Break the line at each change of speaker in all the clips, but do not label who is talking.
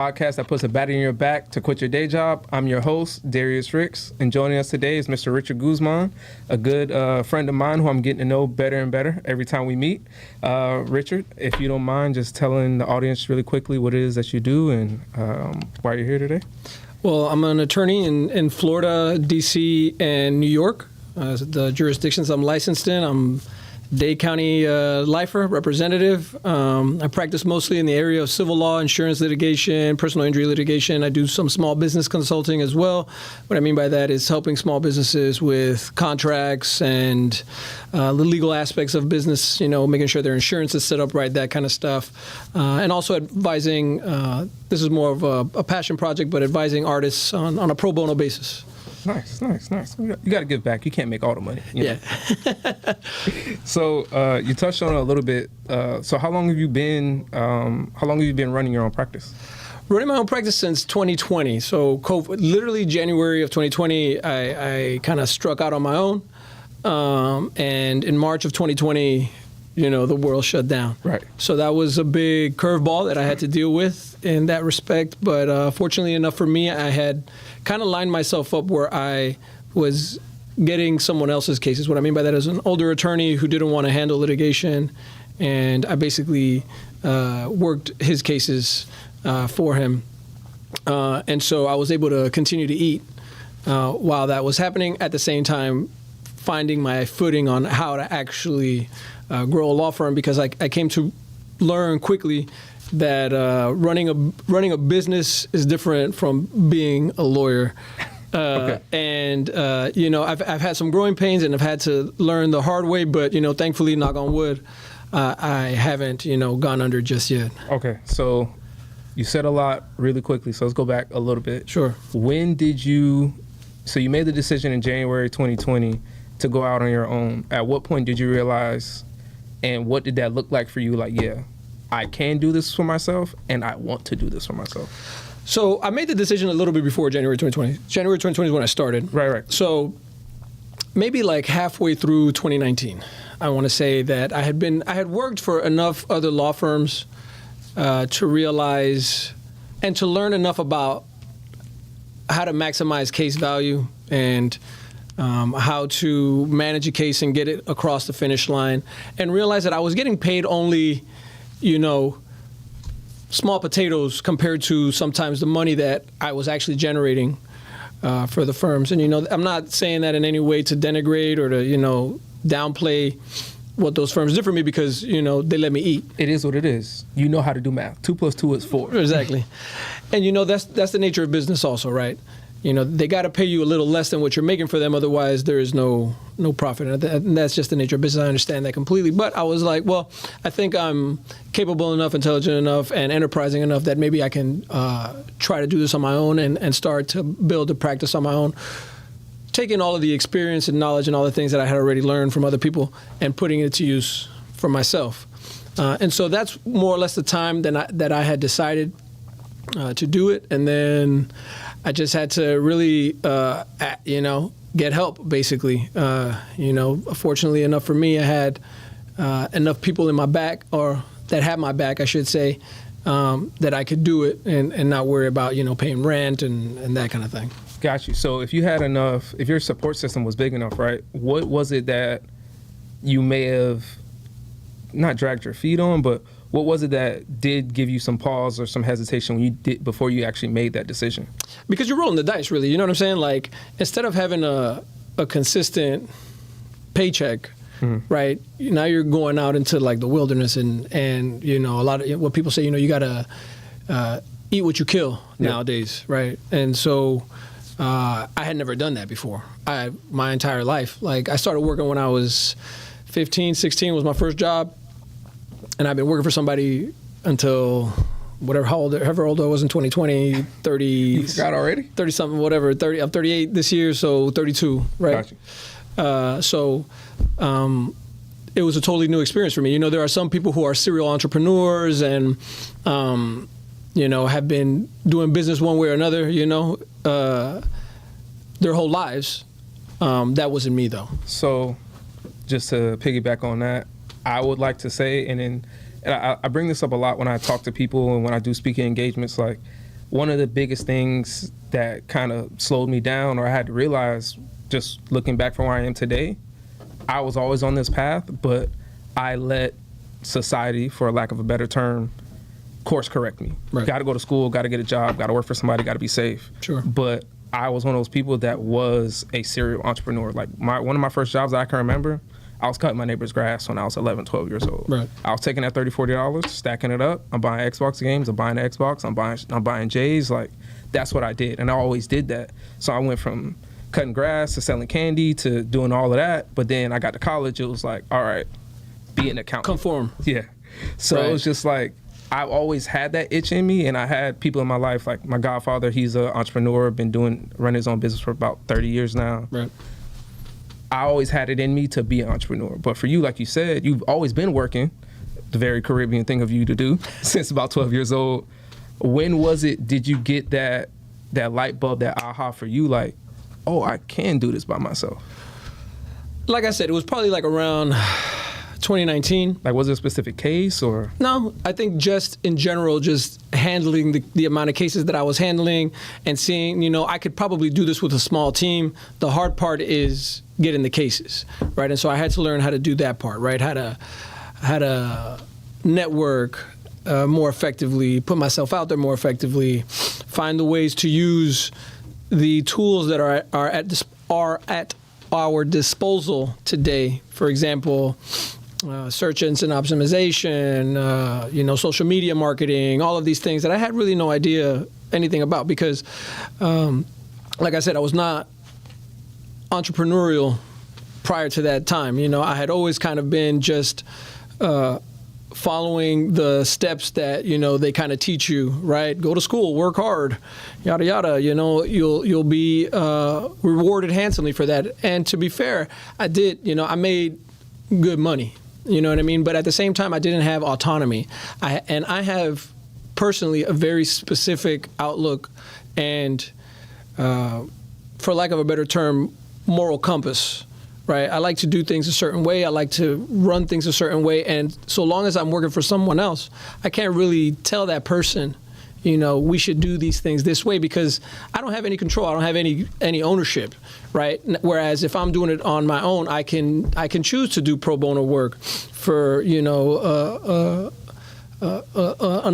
Podcast that puts a bat in your back to quit your day job. I'm your host, Darius Ricks, and joining us today is Mr. Richard Guzman, a good friend of mine who I'm getting to know better and better every time we meet. Richard, if you don't mind just telling the audience really quickly what it is that you do and why you're here today.
Well, I'm an attorney in Florida, D.C., and New York, the jurisdictions I'm licensed in. I'm Dade County lifer, representative. I practice mostly in the area of civil law, insurance litigation, personal injury litigation. I do some small business consulting as well. What I mean by that is helping small businesses with contracts and the legal aspects of business, making sure their insurance is set up right, that kind of stuff. And also advising, this is more of a passion project, but advising artists on a pro bono basis.
Nice. You got to give back. You can't make all the money.
Yeah.
So you touched on it a little bit. So how long have you been running your own practice?
Running my own practice since 2020. So COVID, literally January of 2020, I kind of struck out on my own. And in March of 2020, the world shut down.
Right.
So that was a big curveball that I had to deal with in that respect. But fortunately enough for me, I had kind of lined myself up where I was getting someone else's cases. What I mean by that is an older attorney who didn't want to handle litigation, and I basically worked his cases for him. And so I was able to continue to eat while that was happening, at the same time finding my footing on how to actually grow a law firm, because I came to learn quickly that running a business is different from being a lawyer. Okay. And, I've had some growing pains and I've had to learn the hard way, but, thankfully, knock on wood, I haven't, gone under just yet.
Okay. So you said a lot really quickly, so let's go back a little bit.
Sure.
So you made the decision in January 2020 to go out on your own. At what point did you realize, and what did that look like for you? Like, yeah, I can do this for myself, and I want to do this for myself.
So I made the decision a little bit before January 2020. January 2020 is when I started.
Right.
So maybe like halfway through 2019, I want to say that I had worked for enough other law firms to realize and to learn enough about how to maximize case value and how to manage a case and get it across the finish line, and realize that I was getting paid only, small potatoes compared to sometimes the money that I was actually generating for the firms. And, I'm not saying that in any way to denigrate or to, downplay what those firms did for me, because, they let me eat.
It is what it is. You know how to do math. 2 + 2 is 4.
Exactly. And, that's the nature of business also, right? They got to pay you a little less than what you're making for them. Otherwise, there is no profit. And that's just the nature of business. I understand that completely. But I was like, well, I think I'm capable enough, intelligent enough, and enterprising enough that maybe I can try to do this on my own and start to build a practice on my own, taking all of the experience and knowledge and all the things that I had already learned from other people and putting it to use for myself. And so that's more or less the time that I had decided to do it. And then I just had to really, get help, basically. Fortunately enough for me, I had enough people in my back, or that had my back, I should say, that I could do it and not worry about, paying rent and that kind of thing.
Got you. So if your support system was big enough, right, what was it that you may have not dragged your feet on, but what was it that did give you some pause or some hesitation before you actually made that decision?
Because you're rolling the dice, really. You know what I'm saying? Like, instead of having a consistent paycheck, right? Now you're going out into like the wilderness and a lot of what people say. You gotta eat what you kill nowadays, right? And so I had never done that before. My entire life. Like, I started working when I was 15, 16 was my first job. And I've been working for somebody until however old I was in 2020, 30.
You forgot already?
30 something, whatever. 30. I'm 38 this year, so 32, right?
Gotcha.
It was a totally new experience for me. There are some people who are serial entrepreneurs and, have been doing business one way or another, their whole lives. That wasn't me, though.
So just to piggyback on that, I would like to say, and I bring this up a lot when I talk to people and when I do speaking engagements, like, one of the biggest things that kind of slowed me down, or I had to realize, just looking back from where I am today, I was always on this path, but I let society, for lack of a better term, course correct me.
Right.
Got to go to school, got to get a job, got to work for somebody, got to be safe.
Sure.
But I was one of those people that was a serial entrepreneur. Like one of my first jobs that I can remember, I was cutting my neighbor's grass when I was 11, 12 years old.
Right.
I was taking that $30, $40, stacking it up. I'm buying Xbox games. I'm buying the Xbox. I'm buying J's. Like, that's what I did, and I always did that. So I went from cutting grass to selling candy to doing all of that. But then I got to college. It was like, all right, be an accountant.
Conform.
Yeah. So
Right.
it was just like, I've always had that itch in me, and I had people in my life, like my godfather, he's an entrepreneur, running his own business for about 30 years now.
Right.
I always had it in me to be an entrepreneur. But for you, like you said, you've always been working, the very Caribbean thing of you to do, since about 12 years old. When did you get that light bulb, that aha for you, like, oh, I can do this by myself?
Like I said, it was probably like around 2019.
Like, was it a specific case or?
No, I think just in general, just handling the amount of cases that I was handling and seeing, I could probably do this with a small team. The hard part is getting the cases, right? And so I had to learn how to do that part, right? How to network more effectively, put myself out there more effectively, find the ways to use the tools that are at our disposal today. For example, search engine optimization, social media marketing, all of these things that I had really no idea anything about because, like I said, I was not entrepreneurial prior to that time. I had always kind of been just following the steps that, they kind of teach you, right? Go to school, work hard, yada, yada, you'll be rewarded handsomely for that. And to be fair, I did, I made good money. You know what I mean? But at the same time, I didn't have autonomy. I have personally a very specific outlook and, for lack of a better term, moral compass, right? I like to do things a certain way. I like to run things a certain way. And so long as I'm working for someone else, I can't really tell that person, we should do these things this way because I don't have any control. I don't have any ownership, right? Whereas if I'm doing it on my own, I can choose to do pro bono work for, an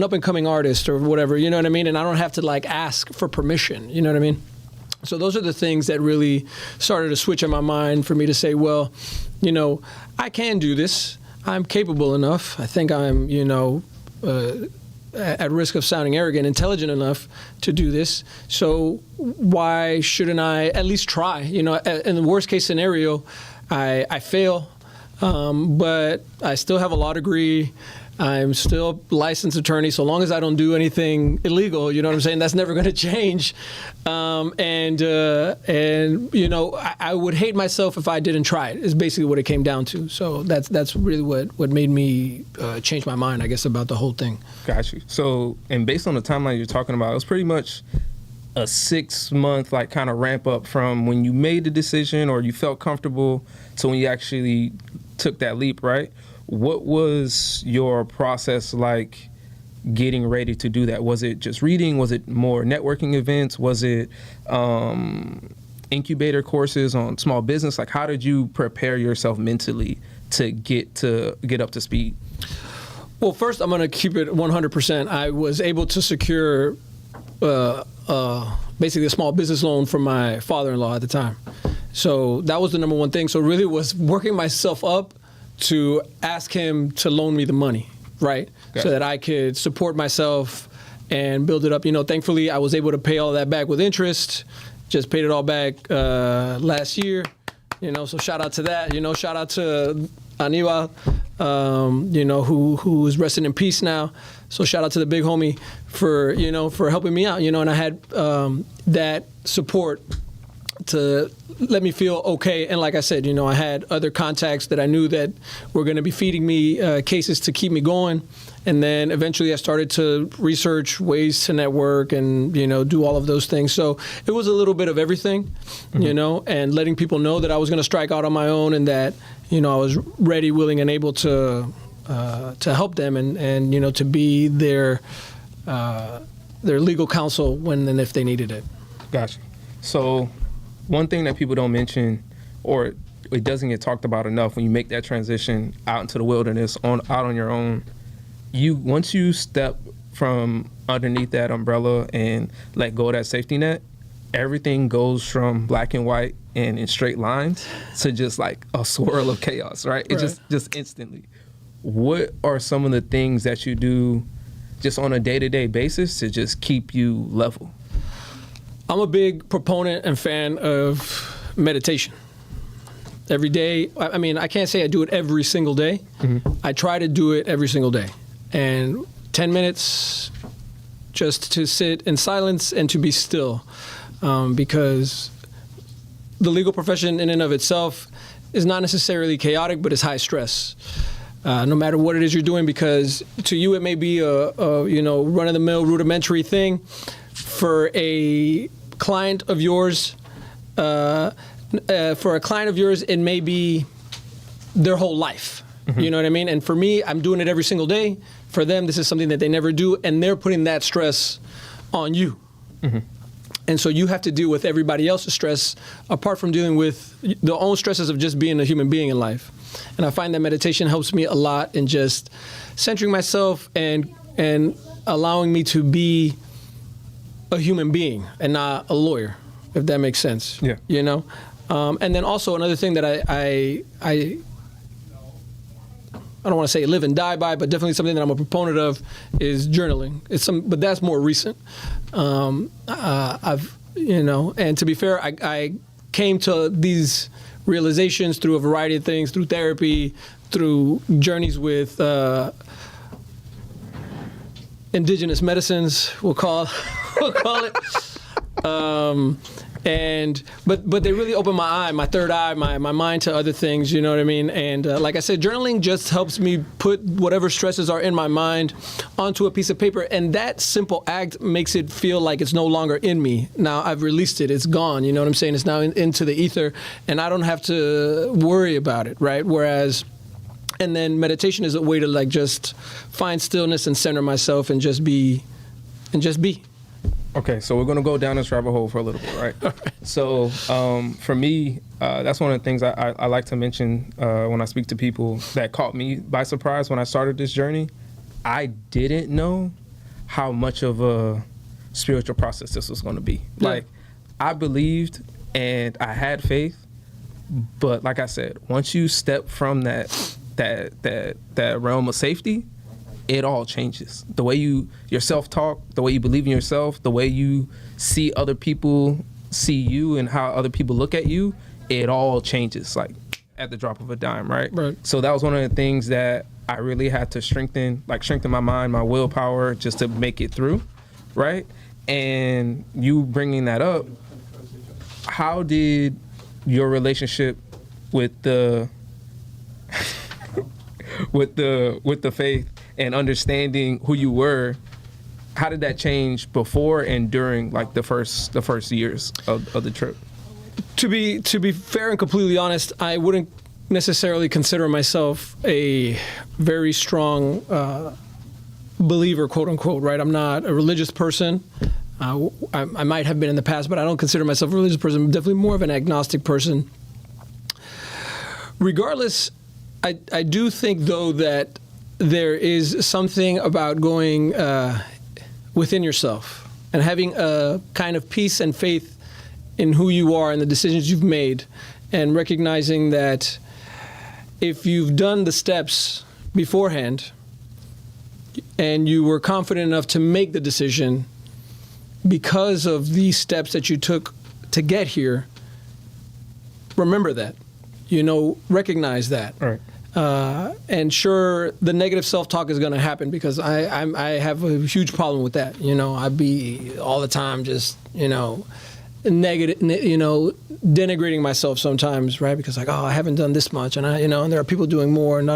up and coming artist or whatever, you know what I mean? And I don't have to ask for permission, you know what I mean? So those are the things that really started to switch in my mind for me to say, well, I can do this. I'm capable enough. I think I'm, at risk of sounding arrogant, intelligent enough to do this. So why shouldn't I at least try? In the worst case scenario, I fail, but I still have a law degree. I'm still a licensed attorney. So long as I don't do anything illegal, you know what I'm saying? That's never going to change. I would hate myself if I didn't try it. Is basically what it came down to. So that's really what made me change my mind, I guess, about the whole thing.
Got you. So, and based on the timeline you're talking about, it was pretty much a 6-month kind of ramp up from when you made the decision or you felt comfortable to when you actually took that leap, right? What was your process like getting ready to do that? Was it just reading? Was it more networking events? Was it incubator courses on small business? How did you prepare yourself mentally to get up to speed?
Well, first, I'm going to keep it 100%. I was able to secure basically a small business loan from my father-in-law at the time. So that was the number one thing. So really was working myself up to ask him to loan me the money, right?
Okay. So
that I could support myself and build it up. Thankfully, I was able to pay all that back with interest. Just paid it all back last year. So shout out to that. Shout out to Anibal, who is resting in peace now. So shout out to the big homie for helping me out. And I had that support to let me feel okay. And like I said, I had other contacts that I knew that were going to be feeding me cases to keep me going. And then eventually I started to research ways to network and, do all of those things. So it was a little bit of everything, and letting people know that I was going to strike out on my own and that, I was ready, willing, and able to help them and to be their their legal counsel when and if they needed it.
Gotcha. So one thing that people don't mention, or it doesn't get talked about enough, when you make that transition out into the wilderness, out on your own, once you step from underneath that umbrella and let go of that safety net, everything goes from black and white and in straight lines to just like a swirl of chaos, right? It just instantly. What are some of the things that you do just on a day-to-day basis to just keep you level?
I'm a big proponent and fan of meditation. Every day, I mean, I can't say I do it every single day. Mm-hmm. I try to do it every single day. And 10 minutes just to sit in silence and to be still. Because the legal profession in and of itself is not necessarily chaotic, but it's high stress. No matter what it is you're doing, because to you it may be a run-of-the-mill rudimentary thing. For a client of yours, it may be their whole life. Mm-hmm. You know what I mean? And for me, I'm doing it every single day. For them, this is something that they never do, and they're putting that stress on you. Mm-hmm. And so you have to deal with everybody else's stress, apart from dealing with the own stresses of just being a human being in life. And I find that meditation helps me a lot in just centering myself and allowing me to be a human being and not a lawyer, if that makes sense.
Yeah.
You know? And then also another thing that I don't want to say live and die by, but definitely something that I'm a proponent of is journaling. But that's more recent. And to be fair, I came to these realizations through a variety of things, through therapy, through journeys with indigenous medicines, we'll call it. But they really opened my third eye, my mind to other things, you know what I mean? And like I said, journaling just helps me put whatever stresses are in my mind onto a piece of paper, and that simple act makes it feel like it's no longer in me. Now I've released it, it's gone, you know what I'm saying? It's now into the ether, and I don't have to worry about it, right? And then meditation is a way to like just find stillness and center myself and just be.
Okay, so we're going to go down this rabbit hole for a little bit, right? So for me, that's one of the things I like to mention when I speak to people that caught me by surprise when I started this journey. I didn't know how much of a spiritual process this was going to be. Yeah. Like, I believed and I had faith, but like I said, once you step from that realm of safety, it all changes. The way your self-talk, the way you believe in yourself, the way you see other people see you and how other people look at you, it all changes like at the drop of a dime, right?
Right.
So that was one of the things that I really had to strengthen my mind, my willpower, just to make it through, right? And you bringing that up, how did your relationship with the with the faith and understanding who you were, how did that change before and during like the first years of the trip?
To be fair and completely honest, I wouldn't necessarily consider myself a very strong believer, quote unquote, right? I'm not a religious person. I might have been in the past, but I don't consider myself a religious person. I'm definitely more of an agnostic person. Regardless, I do think though that there is something about going within yourself and having a kind of peace and faith in who you are and the decisions you've made, and recognizing that if you've done the steps beforehand and you were confident enough to make the decision because of these steps that you took to get here, remember that, recognize that.
All right.
And sure, the negative self-talk is going to happen because I have a huge problem with that. I'd be all the time just, negative, denigrating myself sometimes, right? Because like, I haven't done this much, and and there are people doing more, and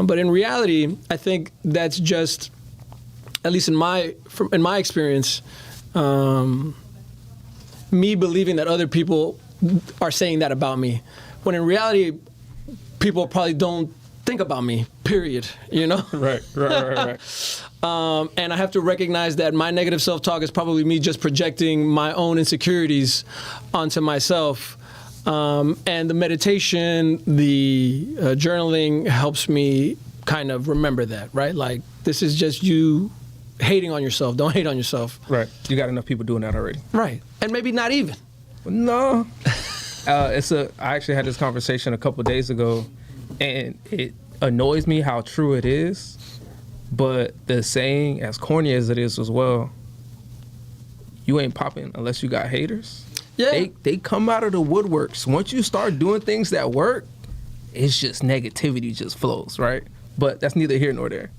but in reality, I think that's just, at least in my experience, me believing that other people are saying that about me, when in reality, people probably don't think about me, period, you know?
Right.
And I have to recognize that my negative self-talk is probably me just projecting my own insecurities onto myself. And the meditation, the journaling helps me kind of remember that, right? Like, this is just you hating on yourself. Don't hate on yourself.
Right. You got enough people doing that already.
Right. And maybe not even.
No. I actually had this conversation a couple of days ago, and it annoys me how true it is. But the saying, as corny as it is as well, you ain't popping unless you got haters.
Yeah.
They come out of the woodworks. Once you start doing things that work, it's just negativity just flows, right? But that's neither here nor there.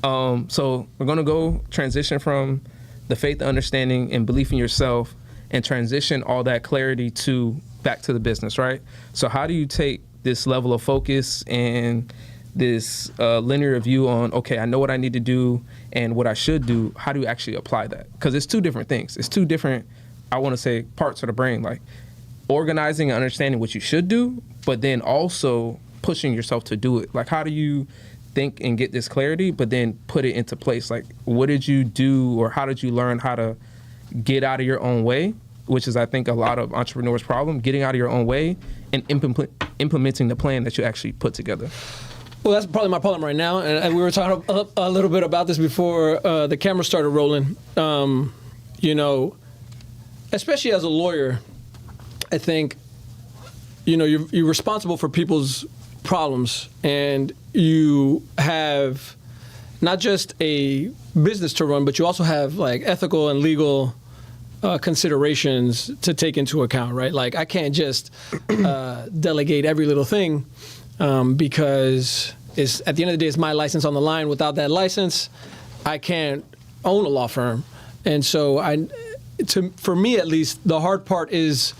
So we're going to go transition from the faith, understanding, and belief in yourself and transition all that clarity back to the business, right? So how do you take this level of focus and this linear view on, okay, I know what I need to do and what I should do. How do you actually apply that? Because it's two different things. It's two different, I want to say, parts of the brain, like organizing and understanding what you should do, but then also pushing yourself to do it. Like, how do you think and get this clarity, but then put it into place? Like, what did you do, or how did you learn how to get out of your own way, which is, I think, a lot of entrepreneurs' problem, getting out of your own way and implementing the plan that you actually put together?
Well, that's probably my problem right now, and we were talking a little bit about this before the camera started rolling. You know, especially as a lawyer, I think, you know, you're responsible for people's problems, and you have not just a business to run, but you also have like ethical and legal considerations to take into account, right? Like, I can't just delegate every little thing because it's, at the end of the day, it's my license on the line. Without that license, I can't own a law firm. And so for me at least, the hard part is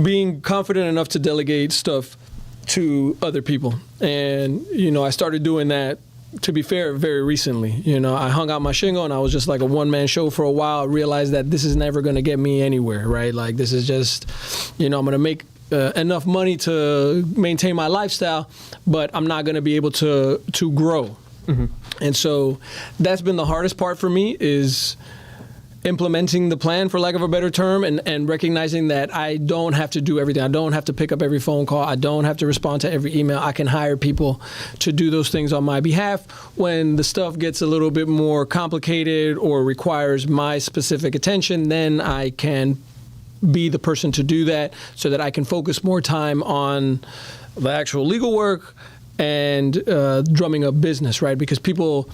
being confident enough to delegate stuff to other people. And, you know, I started doing that, to be fair, very recently. You know, I hung out my shingle and I was just like a one-man show for a while. I realized that this is never going to get me anywhere, right? Like, this is just, you know, I'm going to make enough money to maintain my lifestyle, but I'm not going to be able to grow. Mm-hmm. And so that's been the hardest part for me, is implementing the plan, for lack of a better term, and recognizing that I don't have to do everything. I don't have to pick up every phone call. I don't have to respond to every email. I can hire people to do those things on my behalf. When the stuff gets a little bit more complicated or requires my specific attention, then I can be the person to do that, so that I can focus more time on the actual legal work and drumming up business, right? Because people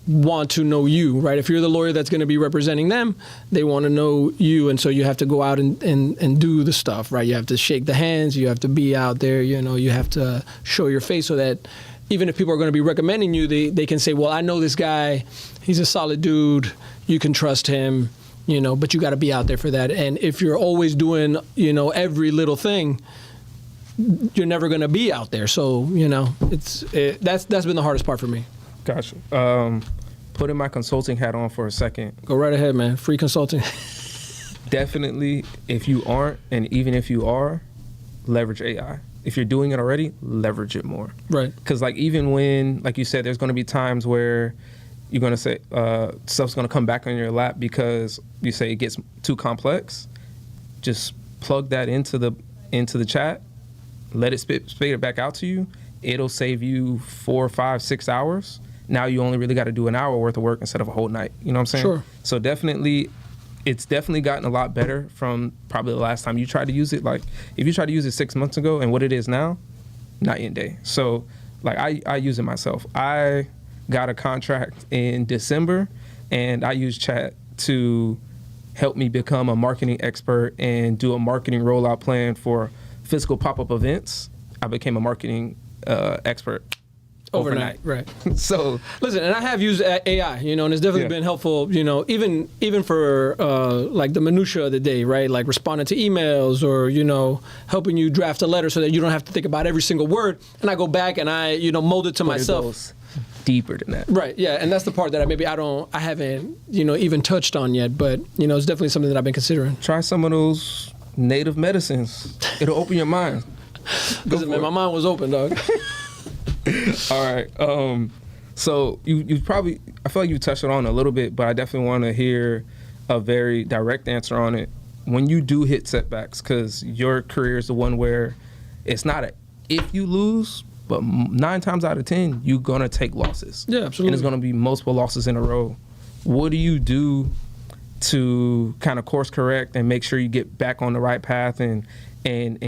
want to know you, right? If you're the lawyer that's going to be representing them, they want to know you, and so you have to go out and do the stuff, right? You have to shake the hands, you have to be out there, you know, you have to show your face, so that even if people are going to be recommending you, they can say, well, I know this guy, he's a solid dude, you can trust him, you know, but you got to be out there for that. And if you're always doing, you know, every little thing, you're never going to be out there. So, you know, that's been the hardest part for me.
Gotcha. Putting my consulting hat on for a second.
Go right ahead, man. Free consulting.
Definitely, if you aren't, and even if you are, leverage AI. If you're doing it already, leverage it more.
Right.
Because, like, even when, like you said, there's going to be times where you're going to say stuff's going to come back on your lap because you say it gets too complex. Just plug that into the chat. Let it spit it back out to you. It'll save you 4, 5, 6 hours. Now you only really got to do an hour worth of work instead of a whole night. You know what I'm saying?
Sure.
So definitely, it's definitely gotten a lot better from probably the last time you tried to use it. Like, if you tried to use it 6 months ago and what it is now, night and day. So, like, I use it myself. I got a contract in December, and I use chat to help me become a marketing expert and do a marketing rollout plan for physical pop-up events. I became a marketing expert overnight.
Right.
So
listen, and I have used AI, you know, and it's definitely been helpful, you know, even for like the minutia of the day, right? Like responding to emails, or, you know, helping you draft a letter so that you don't have to think about every single word. And I go back and I, you know, mold it to myself.
It goes deeper than that.
Right. Yeah. And that's the part that I haven't, you know, even touched on yet, but, you know, it's definitely something that I've been considering.
Try some of those native medicines. It'll open your mind.
Listen, man, my mind was open, dog.
All right. So you probably, I feel like you touched it on a little bit, but I definitely want to hear a very direct answer on it. When you do hit setbacks, because your career is the one where it's not a if you lose, but 9 times out of 10, you're going to take losses.
Yeah, absolutely.
And it's going to be multiple losses in a row. What do you do to kind of course correct and make sure you get back on the right path and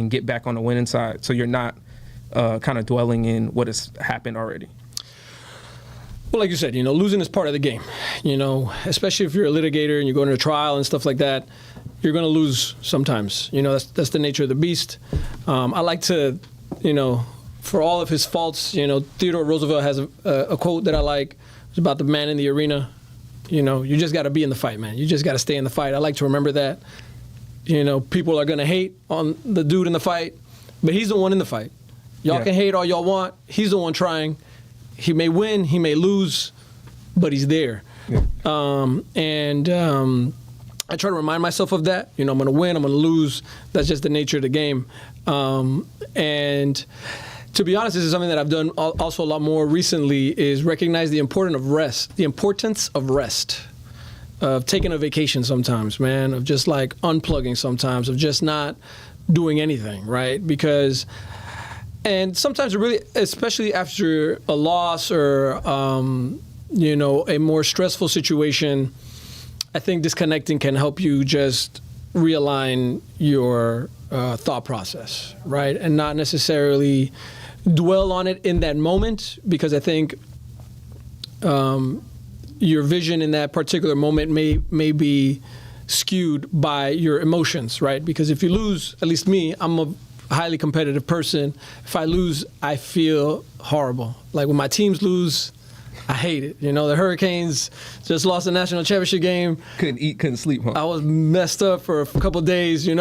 get back on the winning side so you're not kind of dwelling in what has happened already?
Well, like you said, losing is part of the game. Especially if you're a litigator and you're going to trial and stuff like that, you're going to lose sometimes. That's the nature of the beast. I like to, for all of his faults, Theodore Roosevelt has a quote that I like. It's about the man in the arena. You just got to be in the fight, man. You just got to stay in the fight. I like to remember that. People are going to hate on the dude in the fight, but he's the one in the fight. Y'all can hate all y'all want. He's the one trying. He may win, he may lose, but he's there. Yeah. I try to remind myself of that. I'm going to win, I'm going to lose. That's just the nature of the game. And to be honest, this is something that I've done also a lot more recently, is recognize the importance of rest, of taking a vacation sometimes, man, of just like unplugging sometimes, of just not doing anything, right? And sometimes it really, especially after a loss or, a more stressful situation, I think disconnecting can help you just realign your thought process, right? And not necessarily dwell on it in that moment, because I think your vision in that particular moment may be skewed by your emotions, right? Because if you lose, at least me, I'm a highly competitive person. If I lose, I feel horrible. Like when my teams lose, I hate it. The Hurricanes just lost the national championship game.
Couldn't eat, couldn't sleep, huh?
I was messed up for a couple of days, I'm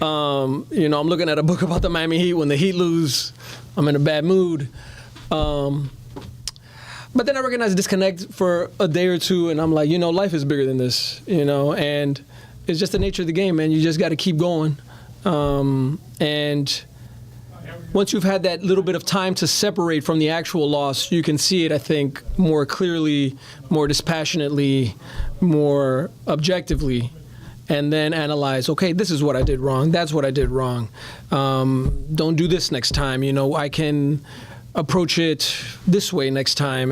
looking at a book about the Miami Heat. When the Heat lose, I'm in a bad mood. But then I recognize disconnect for a day or two, and I'm like, life is bigger than this, and it's just the nature of the game, man. You just got to keep going. And once you've had that little bit of time to separate from the actual loss, you can see it, I think, more clearly, more dispassionately, more objectively, and then analyze, okay, this is what I did wrong. That's what I did wrong. Don't do this next time. I can approach it this way next time.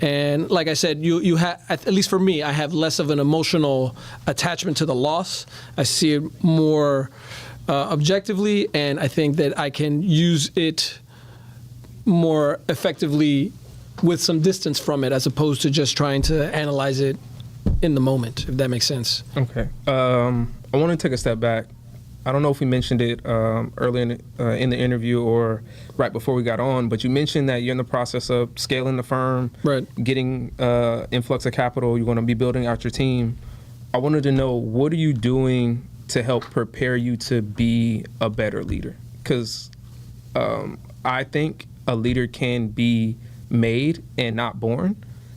And like I said, you have, at least for me, I have less of an emotional attachment to the loss. I see it more objectively, and I think that I can use it more effectively with some distance from it, as opposed to just trying to analyze it in the moment, if that makes sense.
Okay. I want to take a step back. I don't know if we mentioned it earlier in the interview or right before we got on, but you mentioned that you're in the process of scaling the firm,
right,
getting influx of capital. You're going to be building out your team. I wanted to know, what are you doing to help prepare you to be a better leader? Because I think a leader can be made and not born.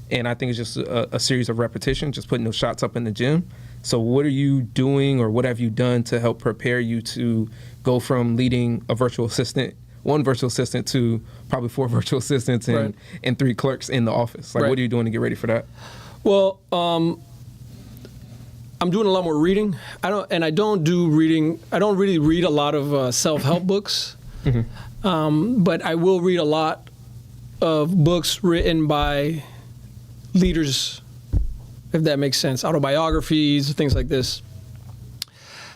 And I think it's just a series of repetition, just putting those shots up in the gym. So what are you doing, or what have you done to help prepare you to go from leading one virtual assistant to probably 4 virtual assistants and,
right,
and 3 clerks in the office? Like,
right,
what are you doing to get ready for that?
Well, I'm doing a lot more reading. I don't really read a lot of self-help books, but I will read a lot of books written by leaders, if that makes sense, autobiographies, things like this,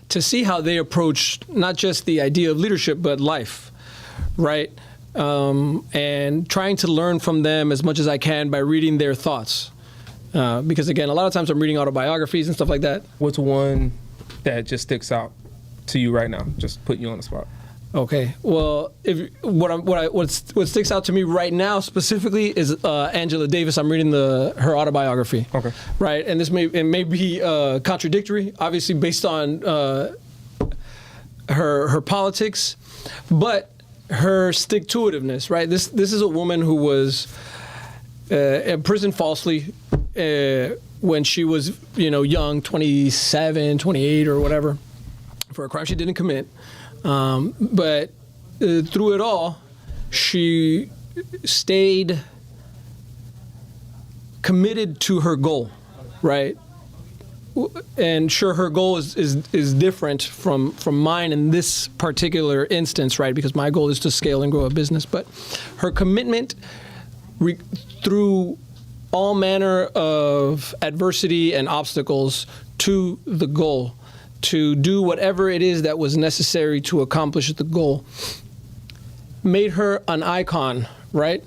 to see how they approach not just the idea of leadership, but life, right? And trying to learn from them as much as I can by reading their thoughts. Because again, a lot of times I'm reading autobiographies and stuff like that.
What's one that just sticks out to you right now? Just putting you on the spot.
Okay. Well, what sticks out to me right now specifically is Angela Davis. I'm reading her autobiography. Okay. Right, and it may be contradictory, obviously based on her politics, but her stick-to-itiveness. Right. This is a woman who was imprisoned falsely when she was young, 27, 28 or whatever, for a crime she didn't commit. But through it all, she stayed committed to her goal, right? And sure, her goal is different from mine in this particular instance, right? Because my goal is to scale and grow a business. But her commitment through all manner of adversity and obstacles to the goal, to do whatever it is that was necessary to accomplish the goal, made her an icon, right?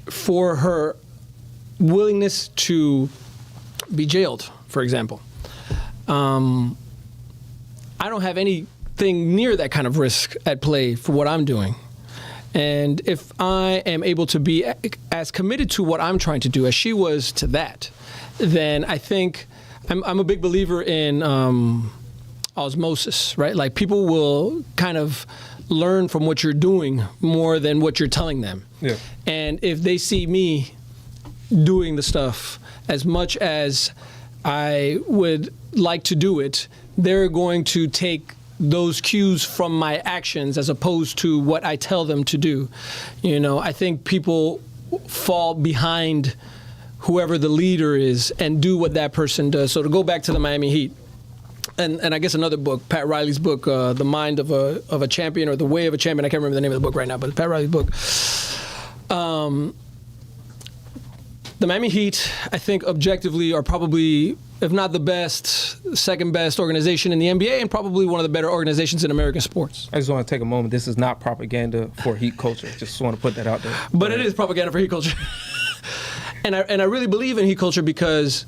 For her willingness to be jailed, for example. I don't have anything near that kind of risk at play for what I'm doing. And if I am able to be as committed to what I'm trying to do as she was to that, then I think I'm a big believer in osmosis, right? Like, people will kind of learn from what you're doing more than what you're telling them.
Yeah.
And if they see me doing the stuff as much as I would like to do it, they're going to take those cues from my actions as opposed to what I tell them to do. You know, I think people fall behind whoever the leader is and do what that person does. So to go back to the Miami Heat, and I guess another book, Pat Riley's book, The Mind of a Champion, or The Way of a Champion. I can't remember the name of the book right now, but Pat Riley's book. The Miami Heat, I think, objectively are probably, if not the best, second best organization in the NBA, and probably one of the better organizations in American sports.
I just want to take a moment. This is not propaganda for Heat culture. Just want to put that out there.
But it is propaganda for Heat culture. And I really believe in Heat culture because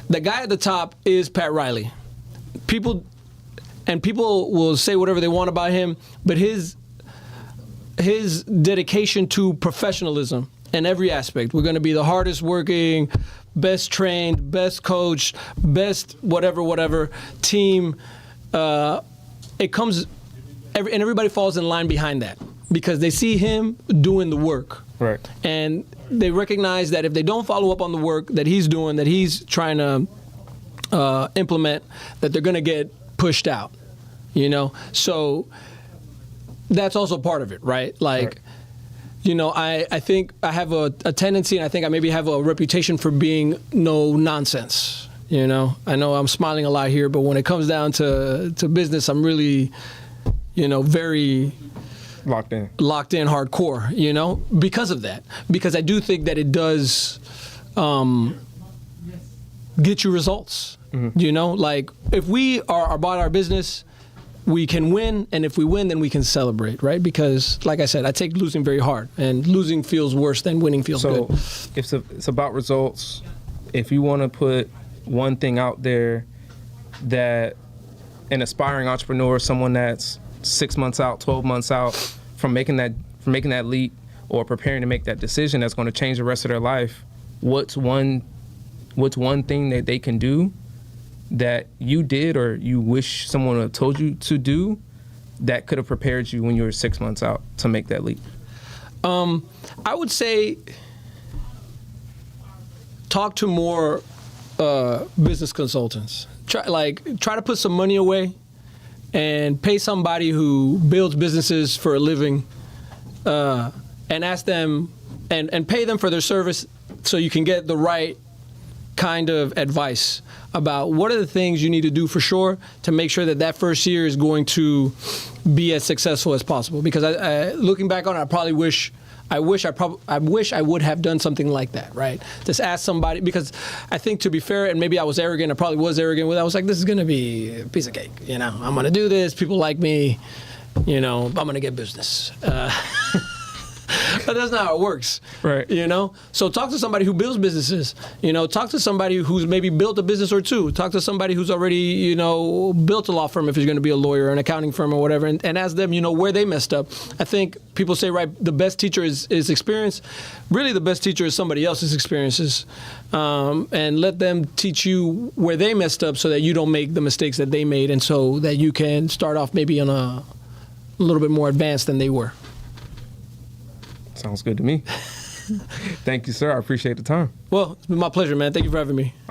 the guy at the top is Pat Riley. People will say whatever they want about him, but his dedication to professionalism in every aspect. We're going to be the hardest working, best trained, best coached, best whatever team. It comes, and everybody falls in line behind that because they see him doing the work.
Right.
And they recognize that if they don't follow up on the work that he's doing, that he's trying to implement, that they're going to get pushed out, you know? So that's also part of it, right? Like,
right.
You know, I think I have a tendency, and I think I maybe have a reputation for being no nonsense, you know? I know I'm smiling a lot here, but when it comes down to business, I'm really, you know, very
locked in
hardcore, you know, because of that. Because I do think that it does get you results, you know? Like, if we are about our business, we can win, and if we win, then we can celebrate, right? Because, like I said, I take losing very hard, and losing feels worse than winning feels good.
So it's about results. If you want to put one thing out there that an aspiring entrepreneur, someone that's 6 months out, 12 months out from making that leap or preparing to make that decision that's going to change the rest of their life, what's one thing that they can do that you did or you wish someone would have told you to do that could have prepared you when you were 6 months out to make that leap?
I would say talk to more business consultants. Try to put some money away and pay somebody who builds businesses for a living, and ask them and pay them for their service so you can get the right kind of advice about what are the things you need to do for sure to make sure that first year is going to be as successful as possible. Because I looking back on it, I wish I would have done something like that, right? Just ask somebody, because I think, to be fair, and maybe I was arrogant, I probably was arrogant with it, I was like, this is going to be a piece of cake, you know? I'm going to do this, people like me, you know, I'm going to get business. But that's not how it works,
right?
You know? So talk to somebody who builds businesses, you know? Talk to somebody who's maybe built a business or two. Talk to somebody who's already, you know, built a law firm if he's going to be a lawyer or an accounting firm or whatever, and ask them, you know, where they messed up. I think people say, right, the best teacher is experience. Really, the best teacher is somebody else's experiences. And let them teach you where they messed up so that you don't make the mistakes that they made, and so that you can start off maybe on a little bit more advanced than they were.
Sounds good to me. Thank you, sir. I appreciate the time.
Well, it's been my pleasure, man. Thank you for having me.